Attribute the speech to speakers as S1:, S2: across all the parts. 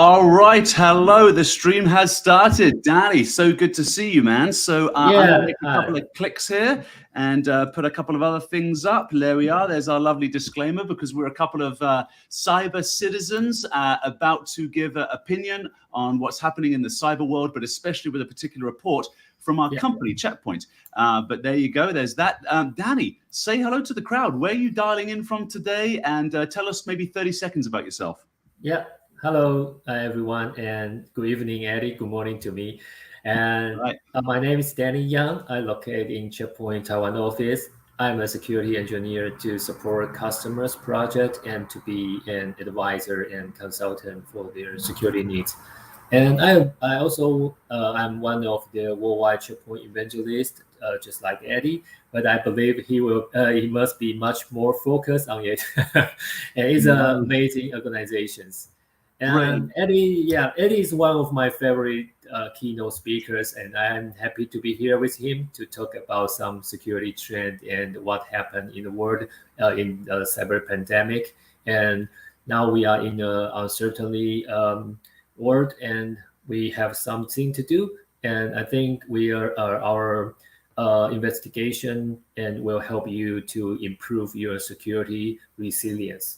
S1: All right, hello. The stream has started. Danny, so good to see you, man. So I'm going to make a couple of clicks here and put a couple of other things up. There we are. There's our lovely disclaimer because we're a couple of cyber citizens about to give an opinion on what's happening in the cyber world, but especially with a particular report from our company, Checkpoint. But there you go. There's that. Danny, say hello to the crowd. Where are you dialing in from today? And tell us maybe 30 seconds about yourself.
S2: Yeah. Hello, everyone, and good evening, Eddie. Good morning to me. And my name is Danny Yang. I locate in Checkpoint Taiwan office. I'm a security engineer to support customers' project and to be an advisor and consultant for their security needs. And I also I'm one of the worldwide Checkpoint evangelists, just like Eddie. But I believe he must be much more focused on it. And it's an amazing organizations. And Eddie is one of my favorite keynote speakers, and I'm happy to be here with him to talk about some security trend and what happened in the world in the cyber pandemic. And now we are in an uncertainty world, and we have something to do. And I think we are our investigation and will help you to improve your security resilience.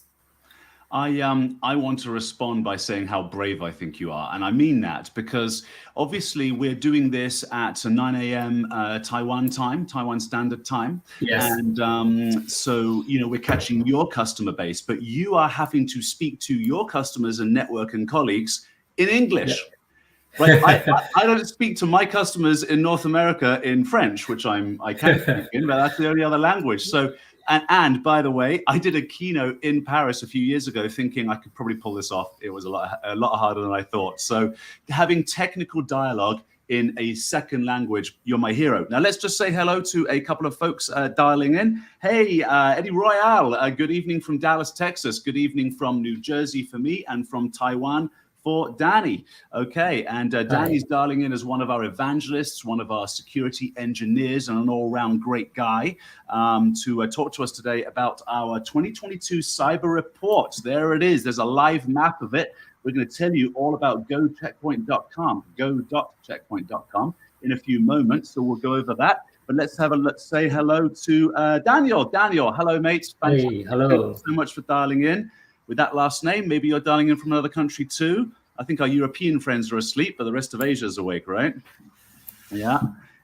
S1: I want to respond by saying how brave I think you are. And I mean that because obviously we're doing this at 9 a.m. Taiwan Standard Time.
S2: Yes.
S1: And so, we're catching your customer base, but you are having to speak to your customers and network and colleagues in English. Yeah. Right? I don't speak to my customers in North America in French, which I can speak in, but that's the only other language. So, and by the way, I did a keynote in Paris a few years ago thinking I could probably pull this off. It was a lot harder than I thought. So having technical dialogue in a second language, you're my hero. Now, let's just say hello to a couple of folks dialing in. Hey, Eddie Royale, good evening from Dallas, Texas. Good evening from New Jersey for me and from Taiwan for Danny. Okay, and Danny's dialing in as one of our evangelists, one of our security engineers, and an all-round great guy to talk to us today about our 2022 cyber report. There it is. There's a live map of it. We're going to tell you all about go.checkpoint.com, go.checkpoint.com in a few moments. So we'll go over that. But let's say hello to Daniel. Daniel, hello, mates.
S2: Hey, hello.
S1: Thank you so much for dialing in. With that last name, maybe you're dialing in from another country too. I think our European friends are asleep, but the rest of Asia is awake, right? Yeah.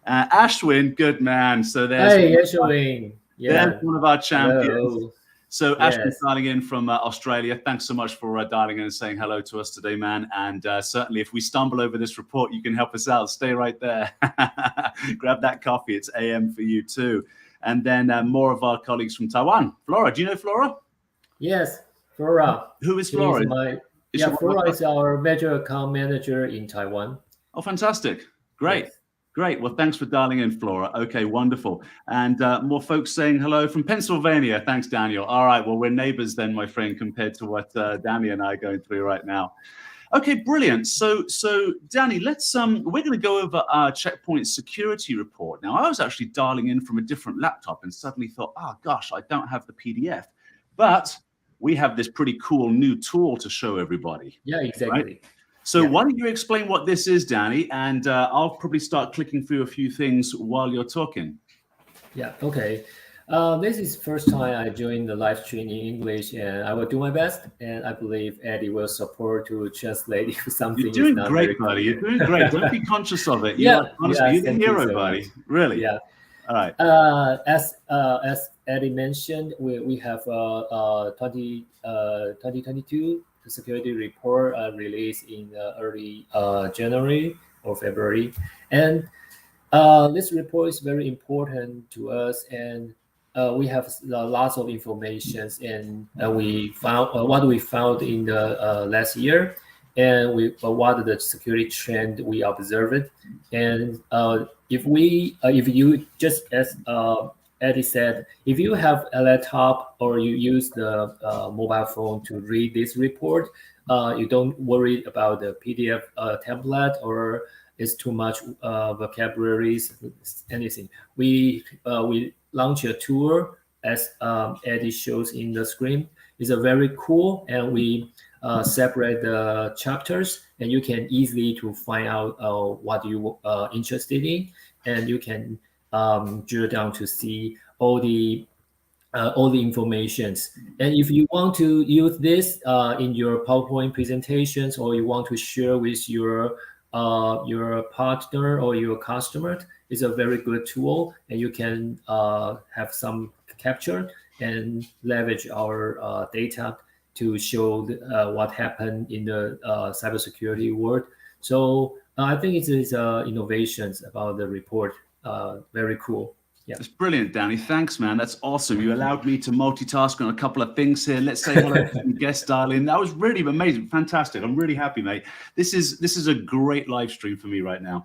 S1: Ashwin, good man. So there's
S2: Ashwin.
S1: There's one of our champions.
S2: Hello.
S1: So Ashwin's dialing in from Australia. Thanks so much for dialing in and saying hello to us today, man. And certainly if we stumble over this report, you can help us out. Stay right there. Grab that coffee. It's AM for you too. And then more of our colleagues from Taiwan. Flora, do you know Flora?
S2: Yes. Flora.
S1: Who is Flora?
S2: Flora is our major account manager in Taiwan.
S1: Oh, fantastic. Great. Yes. Great. Well, thanks for dialing in, Flora. Okay, wonderful. And more folks saying hello from Pennsylvania. Thanks, Daniel. All right. Well, we're neighbors then, my friend, compared to what Danny and I are going through right now. Okay, brilliant. So Danny, let's we're going to go over our Checkpoint security report. Now, I was actually dialing in from a different laptop and suddenly thought, oh, gosh, I don't have the PDF. But we have this pretty cool new tool to show everybody.
S2: Yeah, exactly.
S1: Right? So why don't you explain what this is, Danny? And I'll probably start clicking through a few things while you're talking.
S2: Yeah, okay. This is first time I joined the live stream in English, and I will do my best. And I believe Eddie will support to translate if something
S1: You're doing
S2: is not
S1: great, buddy. You're doing great. Don't be conscious of it. Honestly, you're the hero, buddy. Really.
S2: Yeah.
S1: All right.
S2: As Eddie mentioned, we have 2022 security report released in early January or February, and this report is very important to us, and we have lots of information, and we found what we found in the last year, and what the security trend we observed, and if you just as Eddie said, if you have a laptop or you use the mobile phone to read this report, you don't worry about the PDF template or it's too much vocabularies, anything. We launch a tool as Eddie shows in the screen. It's a very cool, and we separate the chapters, and you can easily to find out what you interested in, and you can drill down to see all the informations. And if you want to use this in your PowerPoint presentations, or you want to share with your partner or your customer, it's a very good tool, and you can have some capture and leverage our data to show what happened in the cybersecurity world. So I think it is innovations about the report. Very cool. Yeah.
S1: It's brilliant, Danny. Thanks, man. That's awesome. You allowed me to multitask on a couple of things here. Let's say hello to some guest dialing. That was really amazing. Fantastic. I'm really happy, mate. This is a great live stream for me right now.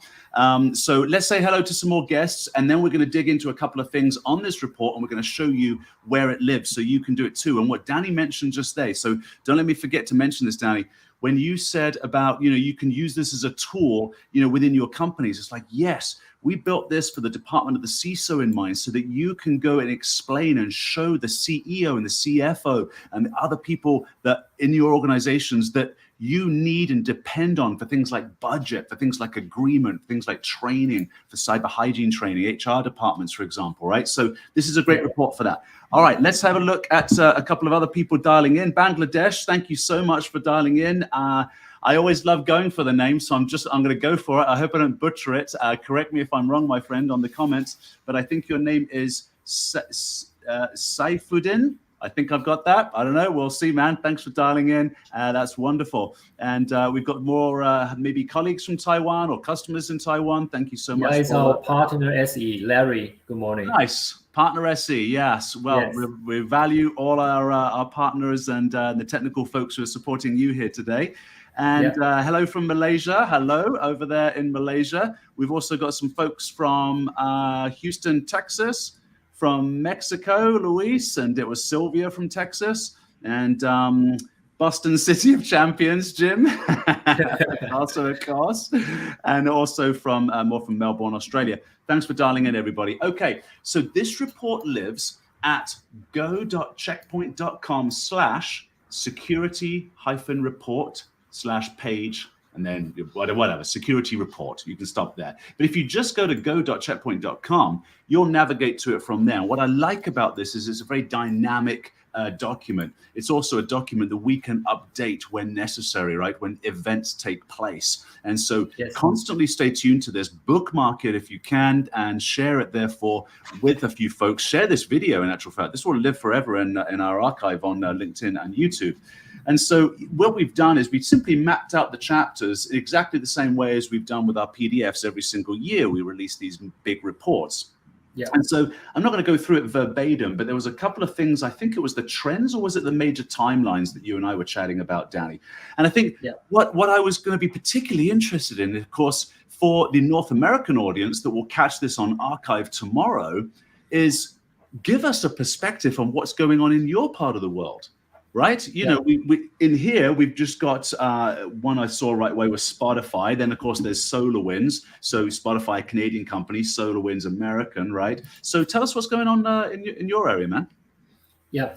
S1: So let's say hello to some more guests, and then we're going to dig into a couple of things on this report, and we're going to show you where it lives so you can do it too. And what Danny mentioned just there. So don't let me forget to mention this, Danny. When you said about, you can use this as a tool, within your companies, it's like, yes, we built this for the department of the CISO in mind so that you can go and explain and show the CEO and the CFO and the other people that in your organizations that you need and depend on for things like budget, for things like agreement, things like training, for cyber hygiene training, HR departments, for example, right? So this is a great report for that. All right, let's have a look at a couple of other people dialing in. Bangladesh, thank you so much for dialing in. I always love going for the name, so I'm going to go for it. I hope I don't butcher it. Correct me if I'm wrong, my friend, on the comments. But I think your name is Saifuddin. I think I've got that. I don't know. We'll see, man. Thanks for dialing in. That's wonderful. And we've got more maybe colleagues from Taiwan or customers in Taiwan. Thank you so much.
S2: Yeah, it's our partner SE, Larry. Good morning.
S1: Nice. Partner SE, yes. Well, yes. We value all our partners and the technical folks who are supporting you here today. And hello from Malaysia. Hello over there in Malaysia. We've also got some folks from Houston, Texas, from Mexico, Luis, and it was Sylvia from Texas, and Boston City of Champions, Jim, also, of course, and also from more from Melbourne, Australia. Thanks for dialing in, everybody. Okay, so this report lives at go.checkpoint.com/security-report/page, and then whatever, security report. You can stop there. But if you just go to go.checkpoint.com, you'll navigate to it from there. What I like about this is it's a very dynamic document. It's also a document that we can update when necessary, right? When events take place. And so constantly stay tuned to this, bookmark it if you can, and share it therefore with a few folks. Share this video, in actual fact. This will live forever in our archive on LinkedIn and YouTube. And so what we've done is we've simply mapped out the chapters exactly the same way as we've done with our PDFs every single year. We release these big reports. Yeah. And so I'm not going to go through it verbatim, but there was a couple of things. I think it was the trends, or was it the major timelines that you and I were chatting about, Danny? And I think what I was going to be particularly interested in, of course, for the North American audience that will catch this on archive tomorrow, is give us a perspective on what's going on in your part of the world. Right? You know, we in here, we've just got one I saw right away was Spotify. Then, of course, there's SolarWinds. So Spotify, a Canadian company, SolarWinds, American, right? So tell us what's going on in your area, man.
S2: Yeah.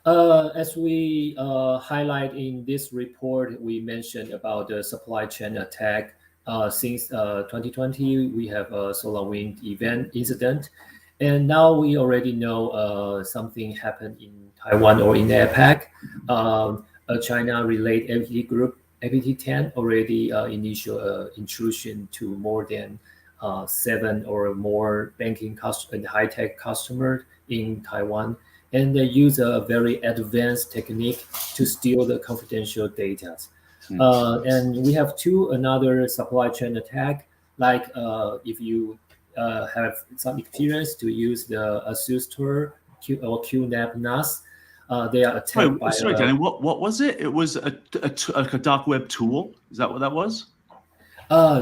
S2: As we highlight in this report, we mentioned about the supply chain attack. Since 2020, we have a SolarWinds incident. And now we already know something happened in Taiwan or in APAC. A China-related APT group, APT-10, already initial intrusion to more than 7 or more banking and high-tech customers in Taiwan. And they use a very advanced technique to steal the confidential data. And we have another supply chain attack, like if you have some experience to use the ASUS Store or QNAP NAS. They are attacked by...
S1: Sorry, Danny, what was it? It was a dark web tool? Is that what that was?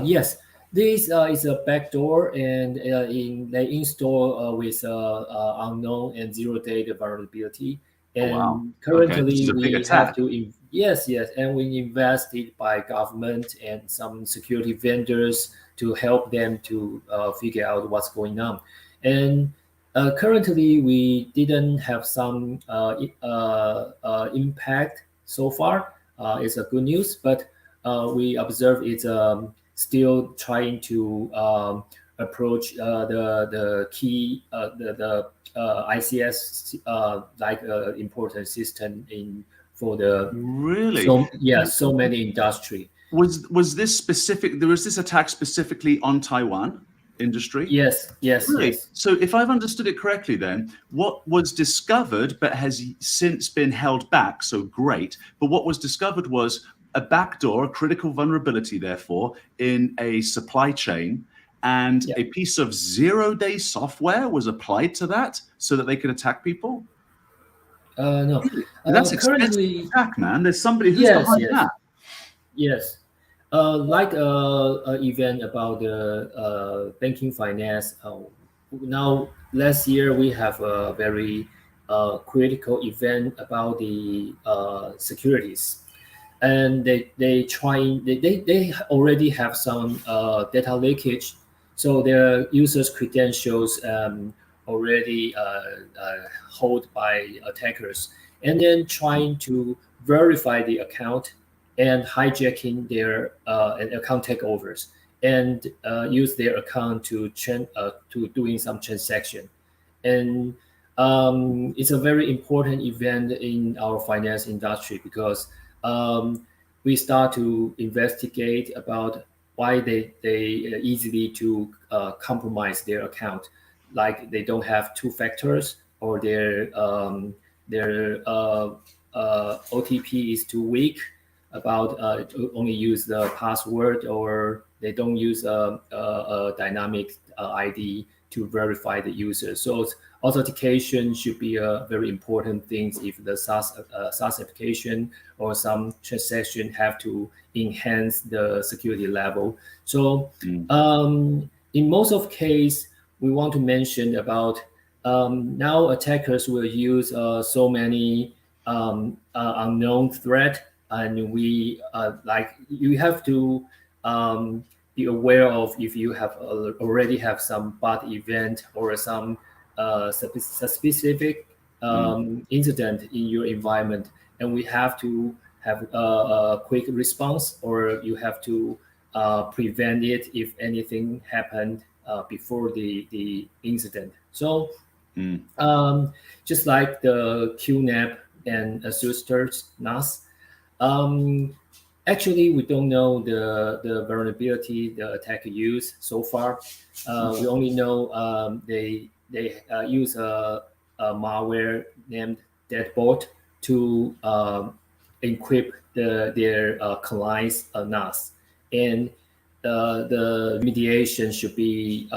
S2: Yes. This is a backdoor, and they install with unknown and zero-day vulnerability. And currently we have to... Yes, and we invested by government and some security vendors to help them to figure out what's going on. And currently, we didn't have some impact so far. is a good news, but we observe it's still trying to approach the key the ICS like important system in for the
S1: Really?
S2: so many industry.
S1: Was this specific? There was this attack specifically on Taiwan industry?
S2: Yes.
S1: Really? So if I've understood it correctly, then what was discovered but has since been held back, so great, but what was discovered was a backdoor, a critical vulnerability, therefore, in a supply chain, and a piece of zero-day software was applied to that so that they could attack people?
S2: No.
S1: Really? That's expensive
S2: Currently,
S1: attack, man. There's somebody who's
S2: yes,
S1: behind that.
S2: yes. Like an event about the banking finance. Now, last year we have a very critical event about the securities, and they already have some data leakage, so their users' credentials already held by attackers, and then trying to verify the account and hijacking their account takeovers and use their account to doing some transaction. And it's a very important event in our finance industry because we start to investigate about why they easily to compromise their account, like they don't have two factors or their OTP is too weak about to only use the password, or they don't use a dynamic ID to verify the user. So authentication should be a very important thing if the SaaS application or some transaction have to enhance the security level. So in most of case, we want to mention about now attackers will use so many unknown threat, and we like you have to be aware of if you have already have some bad event or some specific incident in your environment, and we have to have a quick response, or you have to prevent it if anything happened before the incident. So just like the QNAP and Asustor's NAS, actually we don't know the vulnerability the attacker used so far. We only know they use a malware named Deadbolt to encrypt their client's NAS, and the mediation should be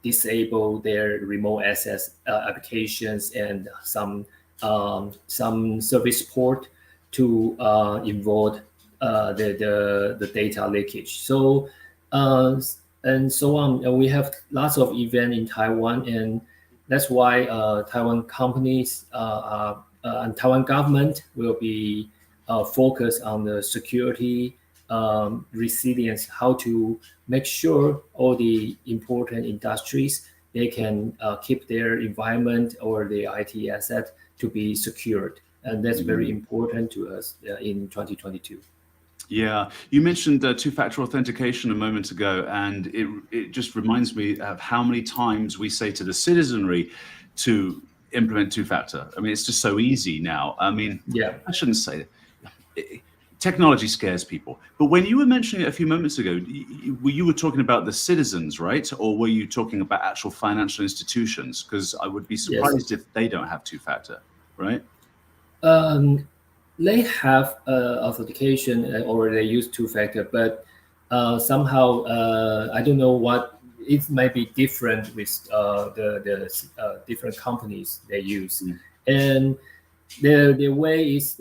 S2: disable their remote access applications and some service port to avoid the data leakage. So and so on. And we have lots of events in Taiwan, and that's why Taiwan companies and Taiwan government will be focused on the security resilience, how to make sure all the important industries they can keep their environment or their IT asset to be secured, and that's very important to us in 2022.
S1: Yeah, you mentioned two-factor authentication a moment ago, and it just reminds me of how many times we say to the citizenry to implement two-factor. I mean, it's just so easy now. I mean, I shouldn't say it. Technology scares people. But when you were mentioning it a few moments ago, you were talking about the citizens, right? Or were you talking about actual financial institutions? Because I would be surprised if they don't have two-factor, right?
S2: They have authentication or they use two-factor, but somehow I don't know what it might be different with the different companies they use, and the way is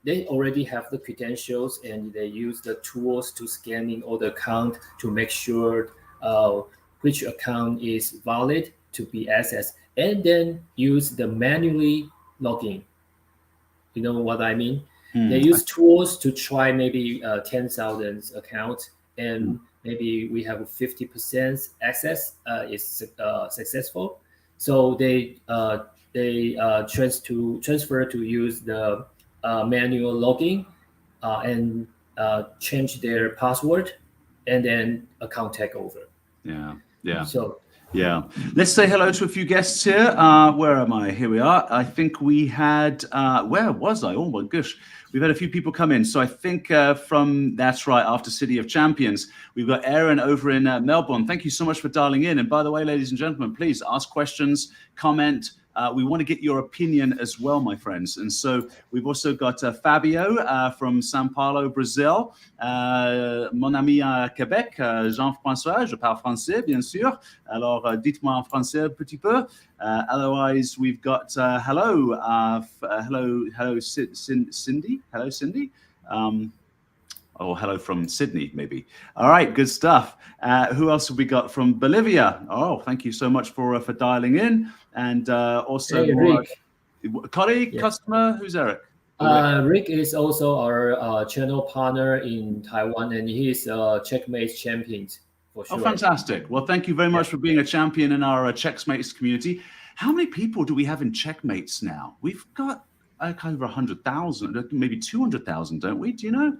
S2: they already have the credentials and they use the tools to scanning all the account to make sure which account is valid to be accessed, and then use the manually login. You know what I mean? They use tools to try maybe 10,000 accounts, and maybe we have 50% access is successful. So they transfer to use the manual logging, and change their password, and then account takeover.
S1: Yeah.
S2: So
S1: yeah. Let's say hello to a few guests here. Where am I? Here we are. I think we had, where was I? Oh my gosh. We've had a few people come in. So I think that's right, after City of Champions, we've got Aaron over in Melbourne. Thank you so much for dialing in. And by the way, ladies and gentlemen, please ask questions, comment. We want to get your opinion as well, my friends. And so we've also got Fabio from São Paulo, Brazil. Mon ami à Québec, Jean-François, je parle français, bien sûr. Alors, dites-moi en français un petit peu. Otherwise, we've got hello, Cindy. Hello, Cindy. Or hello from Sydney, maybe. All right, good stuff. Who else have we got from Bolivia? Oh, thank you so much for dialing in. And also,
S2: hey, Rick.
S1: Colleague, customer, who's Eric?
S2: Rick is also our channel partner in Taiwan, and he's Checkmates champion for sure.
S1: Oh, fantastic. Well, thank you very much for being a champion in our Checkmates community. How many people do we have in Checkmates now? We've got kind of 100,000, maybe 200,000, don't we? Do you know?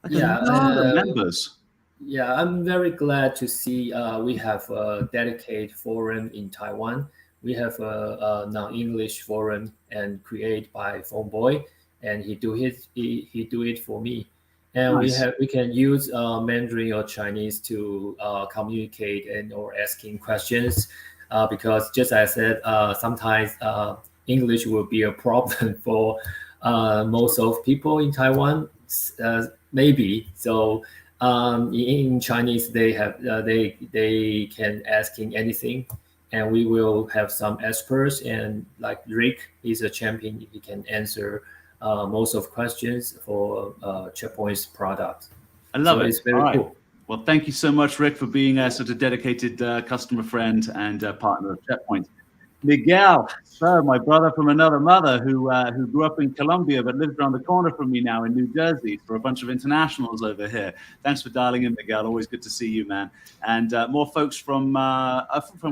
S1: Like a lot of members.
S2: Yeah, I'm very glad to see we have a dedicated forum in Taiwan. We have a non-English forum and created by Phoneboy, and he do it for me. And
S1: nice.
S2: we can use Mandarin or Chinese to communicate and or asking questions because just as I said, sometimes English will be a problem for most of people in Taiwan. Maybe so. In Chinese, they have they can asking anything, and we will have some experts. And like Rick is a champion; he can answer most of questions for Checkpoint's product.
S1: I love it.
S2: It's very cool.
S1: Well, thank you so much, Rick, for being such a dedicated customer friend and partner of Checkpoint. Miguel, so my brother from another mother who grew up in Colombia but lives around the corner from me now in New Jersey for a bunch of internationals over here. Thanks for dialing in, Miguel. Always good to see you, man. And more folks from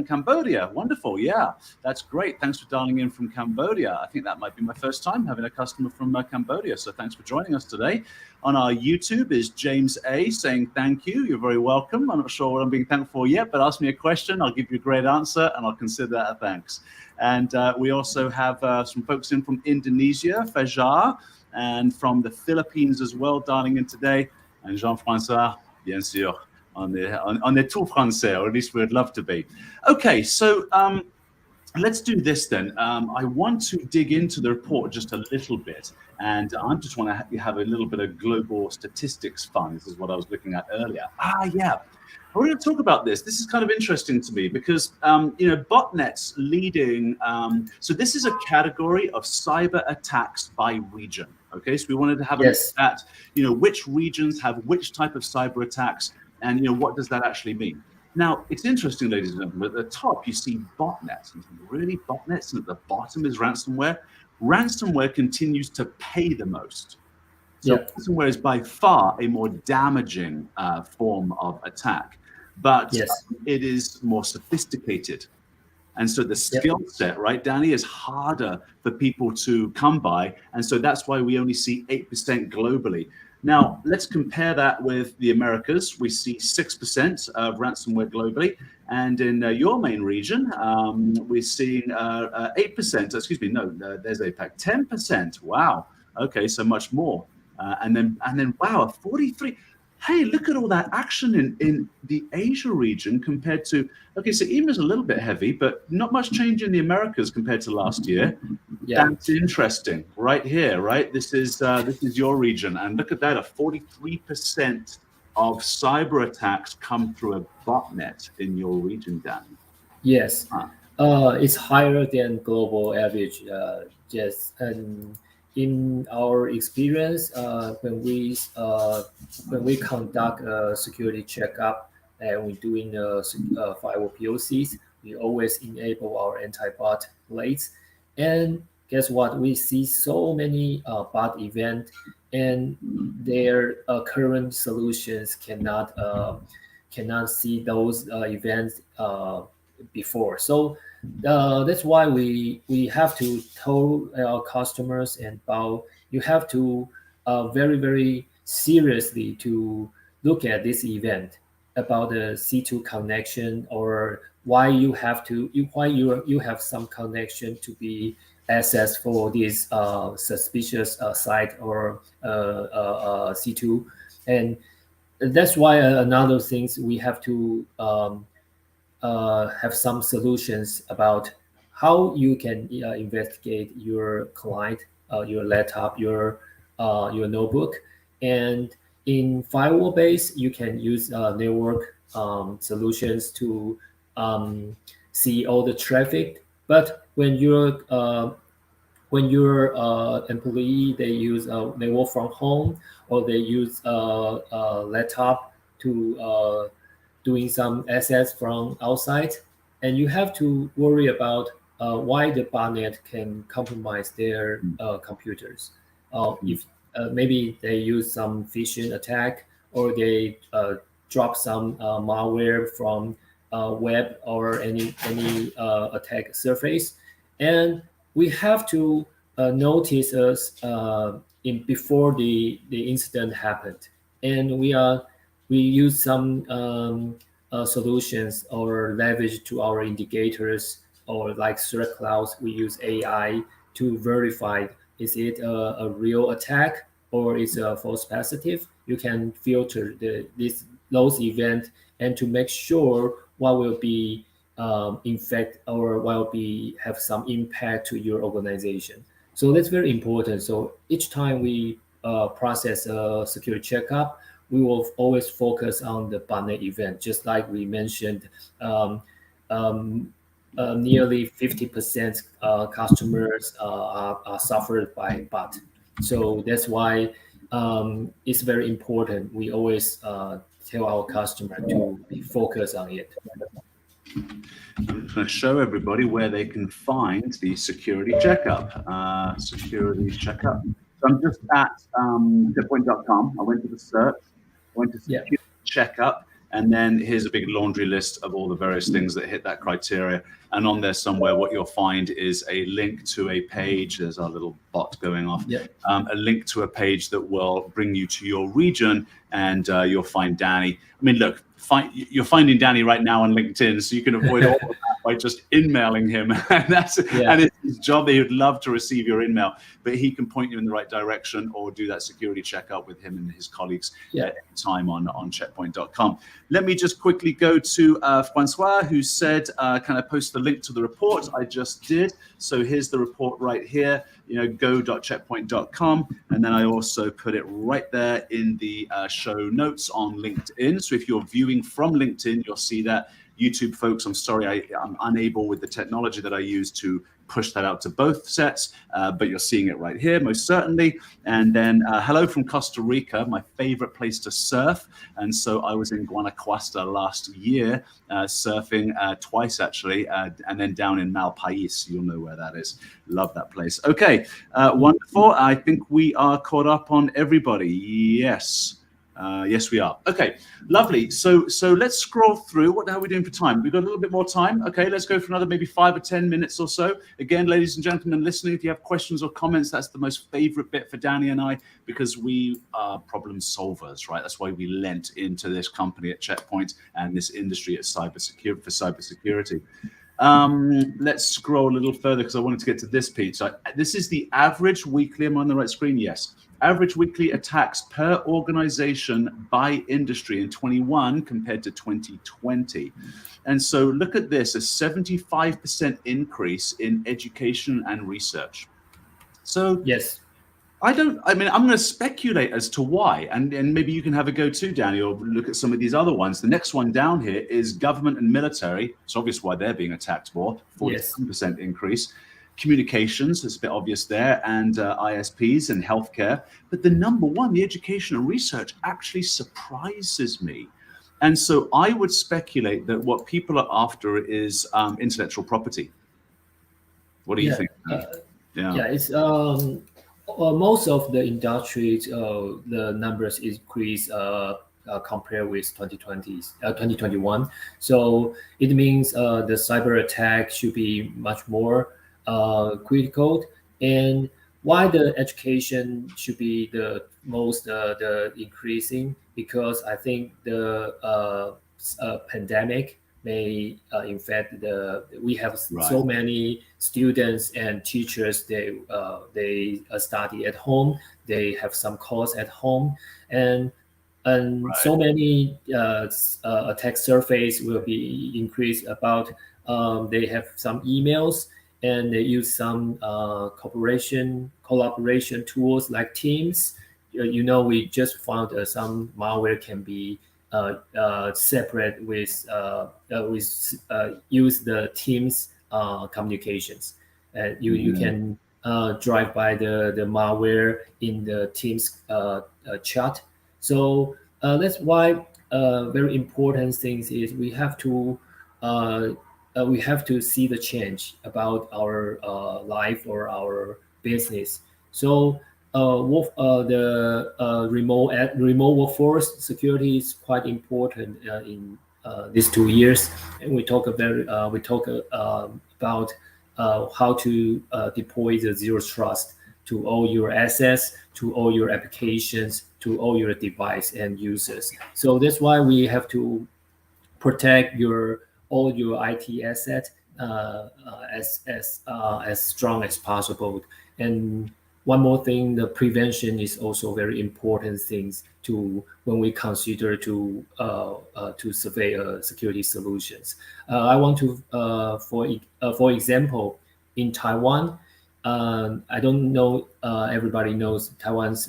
S1: Cambodia. Wonderful. Yeah, that's great. Thanks for dialing in from Cambodia. I think that might be my first time having a customer from Cambodia. So thanks for joining us today. On our YouTube is James A saying thank you. You're very welcome. I'm not sure what I'm being thankful for yet, but ask me a question. I'll give you a great answer and I'll consider that a thanks. And we also have some folks in from Indonesia, Fajar, and from the Philippines as well, dialing in today. And Jean-François, bien sûr, on est tout français, or at least we'd love to be. Okay, so let's do this then. I want to dig into the report just a little bit, and I just want to have a little bit of global statistics fun. This is what I was looking at earlier. Yeah. I want to talk about this. This is kind of interesting to me because, botnets leading. So this is a category of cyber attacks by region. Okay, so we wanted to have a look at, which regions have which type of cyber attacks, and what does that actually mean? Now, it's interesting, ladies and gentlemen, at the top you see botnets. Really, botnets, and at the bottom is ransomware. Ransomware continues to pay the most. So ransomware is by far a more damaging form of attack, but it is more sophisticated. And so the skill set, right, Danny, is harder for people to come by. And so that's why we only see 8% globally. Now, let's compare that with the Americas. We see 6% of ransomware globally. And in your main region, we're seeing 8%. Excuse me, no, there's APAC, 10%. Wow. Okay, so much more. And then, wow, 43. Hey, look at all that action in the Asia region compared to, okay, so EMEA is a little bit heavy, but not much change in the Americas compared to last year. That's interesting right here, right? This is your region. And look at that, a 43% of cyber attacks come through a botnet in your region, Dan.
S2: Yes, it's higher than global average. And in our experience, when we conduct a security checkup and we're doing firewall POCs, we always enable our anti-bot plates. And guess what? We see so many bot events, and their current solutions cannot see those events before. So that's why we have to tell our customers and about you have to very, very seriously to look at this event about the C2 connection, or why you have you have some connection to be accessed for this suspicious site or C2. And that's why another things we have to have some solutions about how you can investigate your client, your laptop, your notebook. And in firewall base, you can use network solutions to see all the traffic. But when your employee, they work from home, or they use a laptop to doing some access from outside, and you have to worry about why the botnet can compromise their computers. If maybe they use some phishing attack, or they drop some malware from web or any attack surface, and we have to notice us in before the incident happened. And we use some solutions or leverage to our indicators, or like threat clouds. We use AI to verify, is it a real attack or is a false positive. You can filter those events, and to make sure what will be infect or will be have some impact to your organization. So that's very important. So each time we process a security checkup, we will always focus on the botnet event. Just like we mentioned, nearly 50% customers are suffered by bot. So that's why it's very important. We always tell our customer to be focused on it.
S1: I'm just going to show everybody where they can find the security checkup. Security checkup. So I'm just at checkpoint.com. I went to the search, went to security checkup, and then here's a big laundry list of all the various things that hit that criteria. And on there somewhere, what you'll find is a link to a page. There's our little bot going off. A link to a page that will bring you to your region, and you'll find Danny. I mean, look, you're finding Danny right now on LinkedIn, so you can avoid all of that by just in-mailing him. And and it's his job. He would love to receive your in-mail, but he can point you in the right direction, or do that security checkup with him and his colleagues at any time on checkpoint.com. Let me just quickly go to Francois, who said, can I post the link to the report? I just did. So here's the report right here, go.checkpoint.com. And then I also put it right there in the show notes on LinkedIn. So if you're viewing from LinkedIn, you'll see that. YouTube folks, I'm sorry, I'm unable with the technology that I use to push that out to both sets, but you're seeing it right here, most certainly. And then hello from Costa Rica, my favorite place to surf. And so I was in Guanacaste last year, surfing twice actually, and then down in Malpais. You'll know where that is. Love that place. Okay, wonderful. I think we are caught up on everybody. Yes. Yes, we are. Okay, lovely. So let's scroll through. How are we doing for time? We've got a little bit more time. Okay, let's go for another maybe 5 or 10 minutes or so. Again, ladies and gentlemen listening, if you have questions or comments, that's the most favorite bit for Danny and I, because we are problem solvers, right? That's why we lent into this company at Checkpoint and this industry at cybersecurity. Let's scroll a little further, because I wanted to get to this piece. So this is the average weekly. Am I on the right screen? Yes. Average weekly attacks per organization by industry in 21 compared to 2020. And so look at this, a 75% increase in education and research. So
S2: yes,
S1: I'm going to speculate as to why, and maybe you can have a go too, Danny, or look at some of these other ones. The next one down here is government and military. It's obvious why they're being attacked more, 47% increase. Communications, it's a bit obvious there, and ISPs and healthcare. But the number one, the education and research, actually surprises me. And so I would speculate that what people are after is intellectual property. What do you think?
S2: It's most of the industries, the numbers increase compared with 2021. So it means the cyber attack should be much more critical. And Why the education should be the most the increasing? Because I think the pandemic may infect we have so many students and teachers. They study at home. They have some course at home, and so many attack surface will be increased about. They have some emails, and they use some collaboration tools like Teams. We just found some malware can be separate with use the Teams communications. You can drive by the malware in the Teams chat. So that's why very important things is we have to see the change about our life or our business. So the remote workforce security is quite important in these 2 years, and we talk about how to deploy the zero trust to all your assets, to all your applications, to all your device and users. So that's why we have to protect all your IT assets as strong as possible. And one more thing, the prevention is also very important things to when we consider to survey security solutions. I want to, for example, in Taiwan, I don't know everybody knows Taiwan's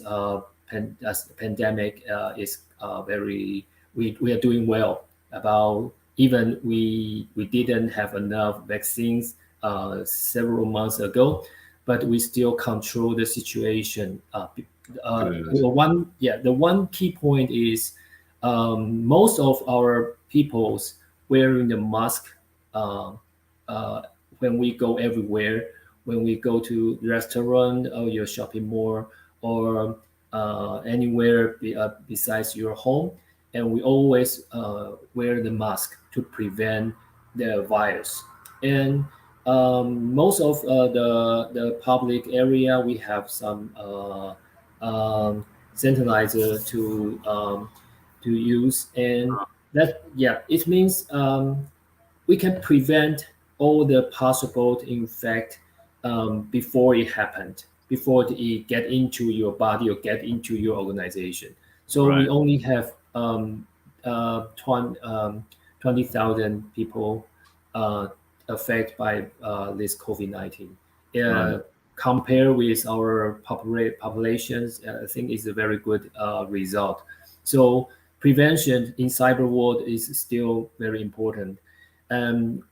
S2: pandemic is very we are doing well. About even we didn't have enough vaccines several months ago, but we still control the situation. The one key point is most of our people's wearing the mask when we go everywhere, when we go to restaurant or your shopping mall or anywhere besides your home, and we always wear the mask to prevent the virus. And most of the public area, we have some sanitizer to use, and that it means we can prevent all the possible infect before it happened, before it get into your body or get into your organization. So we only have 20,000 people affected by this COVID-19. Compared with our populations, I think is a very good result. So prevention in cyber world is still very important.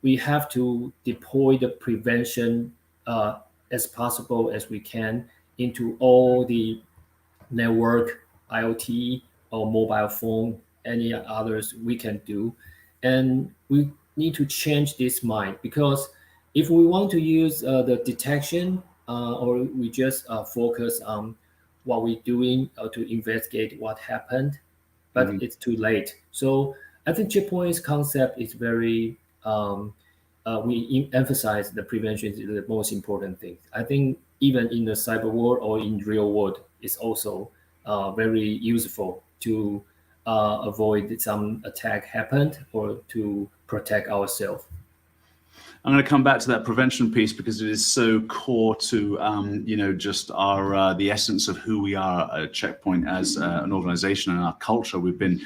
S2: We have to deploy the prevention as possible as we can into all the network, IoT, or mobile phone, any others we can do. And we need to change this mind, because if we want to use the detection or we just focus on what we're doing to investigate what happened, but it's too late. So I think Checkpoint's concept is very, we emphasize the prevention is the most important thing. I think even in the cyber world or in real world, it's also very useful to avoid some attack happened or to protect ourselves.
S1: I'm going to come back to that prevention piece because it is so core to, just our the essence of who we are at Checkpoint as an organization and our culture. We've been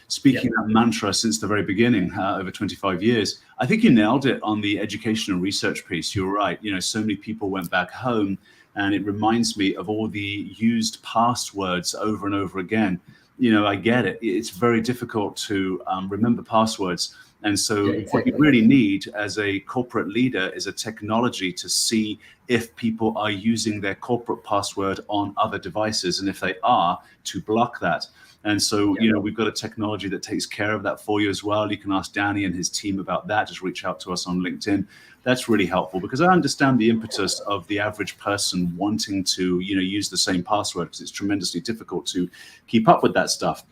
S1: speaking that mantra since the very beginning, over 25 years. I think you nailed it on the education and research piece. You're right. So many people went back home, and it reminds me of all the used passwords over and over again. I get it. It's very difficult to remember passwords. And so what you really need as a corporate leader is a technology to see if people are using their corporate password on other devices. And if they are, to block that. And so, we've got a technology that takes care of that for you as well. You can ask Danny and his team about that. Just reach out to us on LinkedIn. That's really helpful because I understand the impetus of the average person wanting to, use the same password because it's tremendously difficult to keep up with that stuff.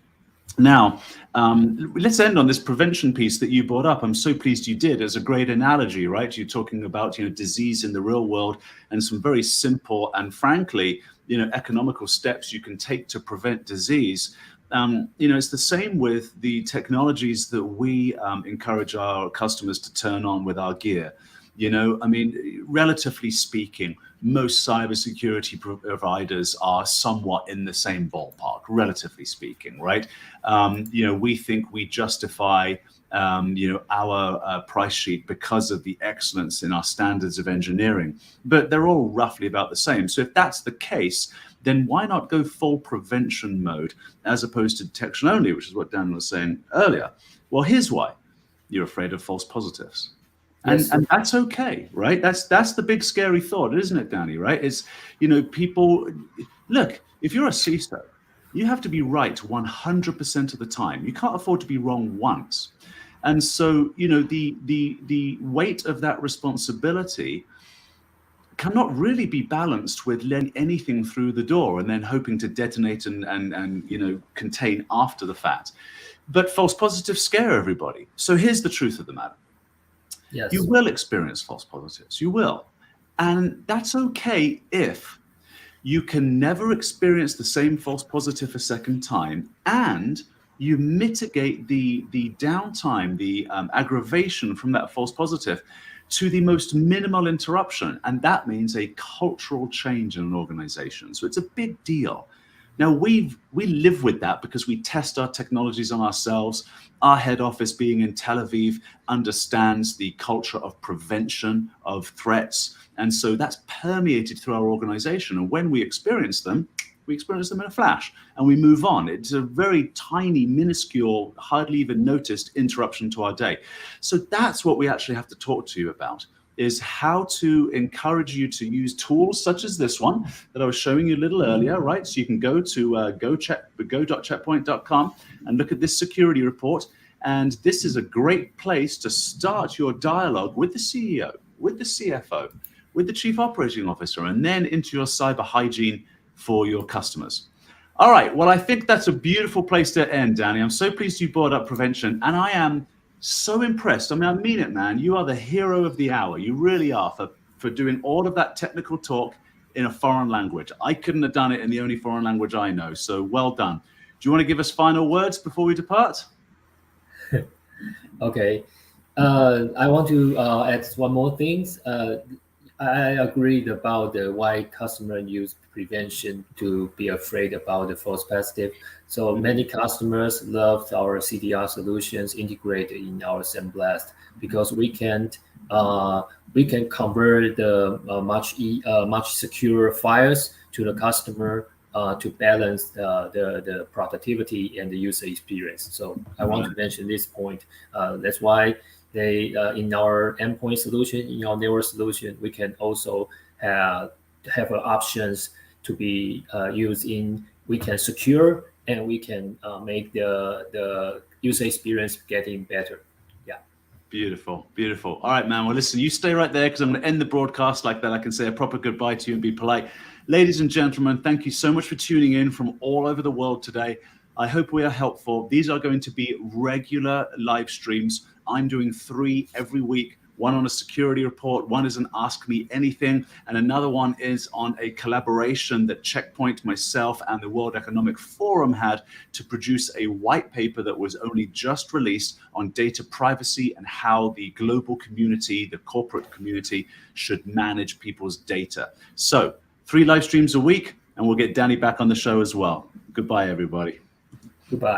S1: Now, let's end on this prevention piece that you brought up. I'm so pleased you did. It's a great analogy, right? You're talking about, disease in the real world and some very simple and frankly, economical steps you can take to prevent disease. It's the same with the technologies that we encourage our customers to turn on with our gear. Relatively speaking, most cybersecurity providers are somewhat in the same ballpark, relatively speaking, right? We think we justify, our price sheet because of the excellence in our standards of engineering, but they're all roughly about the same. So if that's the case, then why not go full prevention mode as opposed to detection only, which is what Dan was saying earlier? Well, here's why. You're afraid of false positives. And that's okay, right? That's the big scary thought, isn't it, Danny? Right? It's people look. If you're a CISO, you have to be right 100% of the time. You can't afford to be wrong once. And so the weight of that responsibility cannot really be balanced with letting anything through the door and then hoping to detonate and contain after the fact. But false positives scare everybody. So here's the truth of the matter.
S2: Yes.
S1: You will experience false positives. You will. And that's okay if you can never experience the same false positive a second time, and you mitigate the downtime, the aggravation from that false positive to the most minimal interruption. And that means a cultural change in an organization. So it's a big deal. Now, we live with that because we test our technologies on ourselves. Our head office being in Tel Aviv understands the culture of prevention of threats. And so that's permeated through our organization. And when we experience them in a flash and we move on. It's a very tiny, minuscule, hardly even noticed interruption to our day. So that's what we actually have to talk to you about, is how to encourage you to use tools such as this one that I was showing you a little earlier, right? So you can go to go.checkpoint.com and look at this security report. And this is a great place to start your dialogue with the CEO, with the CFO, with the Chief Operating Officer, and then into your cyber hygiene for your customers. All right, well, I think that's a beautiful place to end, Danny. I'm so pleased you brought up prevention, and I am so impressed. I mean it, man. You are the hero of the hour. You really are for doing all of that technical talk in a foreign language. I couldn't have done it in the only foreign language I know. So well done. Do you want to give us final words before we depart?
S2: Okay. I want to add one more thing. I agreed about why customers use prevention to be afraid about the false positive. So many customers love our CDR solutions integrated in our SandBlast because we can convert the much secure files to the customer to balance the productivity and the user experience. So I want to mention this point. That's why they in our endpoint solution, in our network solution, we can also have options to be used in. We can secure and we can make the user experience getting better. Yeah.
S1: Beautiful, beautiful. All right, man. Well, listen, you stay right there because I'm going to end the broadcast like that. I can say a proper goodbye to you and be polite. Ladies and gentlemen, thank you so much for tuning in from all over the world today. I hope we are helpful. These are going to be regular live streams. I'm doing 3 every week, one on a security report, one is an Ask Me Anything, and another one is on a collaboration that Checkpoint, myself, and the World Economic Forum had to produce a white paper that was only just released on data privacy and how the global community, the corporate community, should manage people's data. So 3 live streams a week, and we'll get Danny back on the show as well. Goodbye, everybody.
S2: Goodbye.